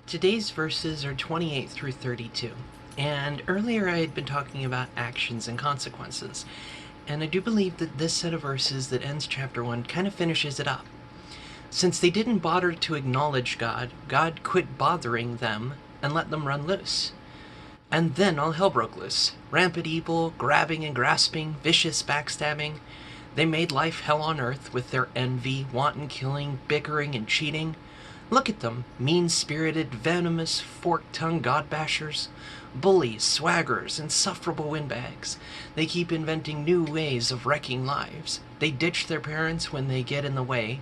Today's verses are 28 through 32, and earlier I had been talking about actions and consequences, and I do believe that this set of verses that ends chapter 1 kind of finishes it up. Since they didn't bother to acknowledge God, God quit bothering them and let them run loose. And then all hell broke loose. Rampant evil, grabbing and grasping, vicious backstabbing. They made life hell on earth with their envy, wanton killing, bickering, and cheating. Look at them, mean-spirited, venomous, fork-tongued god-bashers. Bullies, swaggerers, insufferable windbags. They keep inventing new ways of wrecking lives. They ditch their parents when they get in the way.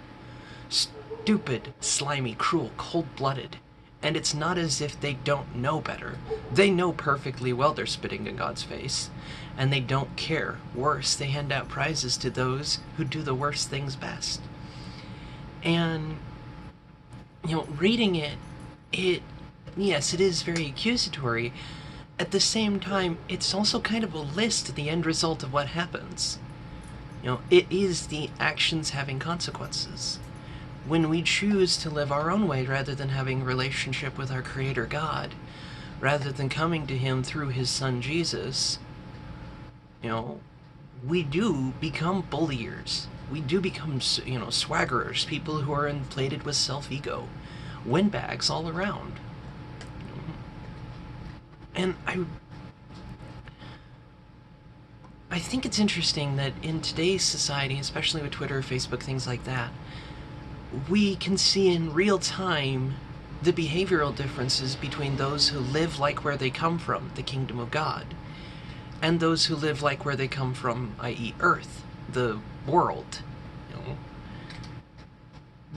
Stupid, slimy, cruel, cold-blooded. And it's not as if they don't know better. They know perfectly well they're spitting in God's face. And they don't care. Worse, they hand out prizes to those who do the worst things best. And reading it, yes, it is very accusatory. At the same time, it's also kind of a list of the end result of what happens. It is the actions having consequences. When we choose to live our own way rather than having a relationship with our Creator God, rather than coming to Him through His Son Jesus, we do become bulliers. We do become, swaggerers, people who are inflated with self-ego, windbags all around. And I think it's interesting that in today's society, especially with Twitter, Facebook, things like that, we can see in real time the behavioral differences between those who live like where they come from, the kingdom of God, and those who live like where they come from, i.e. Earth, the world.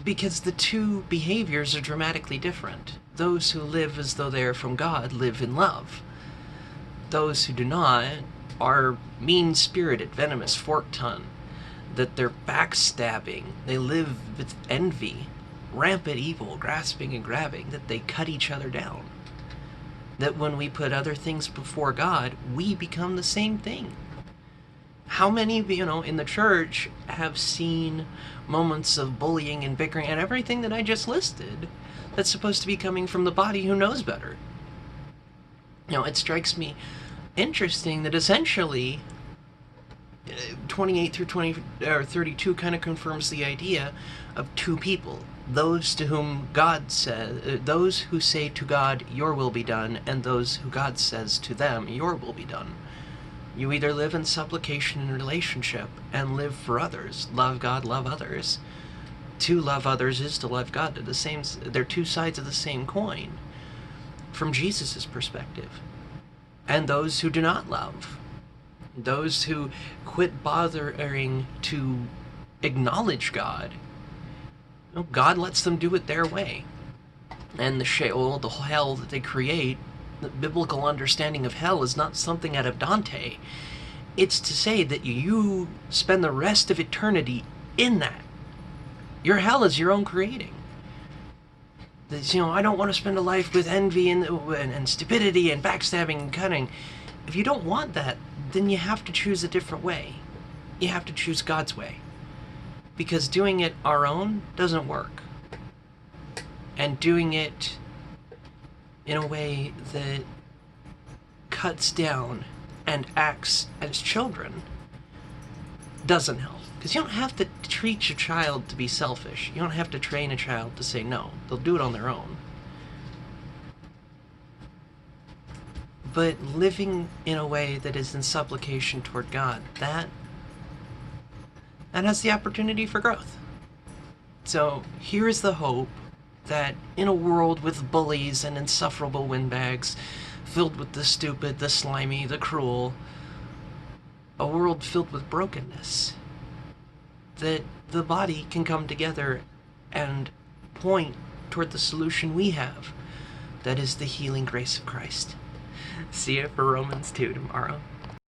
Because the two behaviors are dramatically different. Those who live as though they are from God live in love. Those who do not are mean-spirited, venomous, fork-tongued, that they're backstabbing, they live with envy, rampant evil, grasping and grabbing, that they cut each other down. That when we put other things before God, we become the same thing. How many of you, in the church have seen moments of bullying and bickering and everything that I just listed that's supposed to be coming from the body who knows better? It strikes me interesting that essentially 28 through 32 kind of confirms the idea of two people. Those to whom God says, those who say to God, your will be done, and those who God says to them, your will be done. You either live in supplication and relationship and live for others. Love God, love others. To love others is to love God. They're two sides of the same coin from Jesus' perspective. And those who do not love, those who quit bothering to acknowledge God, God lets them do it their way. And the Sheol, the hell that they create, the biblical understanding of hell is not something out of Dante. It's to say that you spend the rest of eternity in that. Your hell is your own creating. I don't want to spend a life with envy and stupidity and backstabbing and cutting. If you don't want that, then you have to choose a different way. You have to choose God's way. Because doing it our own doesn't work. And doing it in a way that cuts down and acts as children doesn't help. Because you don't have to teach a child to be selfish. You don't have to train a child to say no. They'll do it on their own. But living in a way that is in supplication toward God, that has the opportunity for growth. So here is the hope that in a world with bullies and insufferable windbags, filled with the stupid, the slimy, the cruel, a world filled with brokenness, that the body can come together and point toward the solution we have, that is the healing grace of Christ. See you for Romans 2 tomorrow.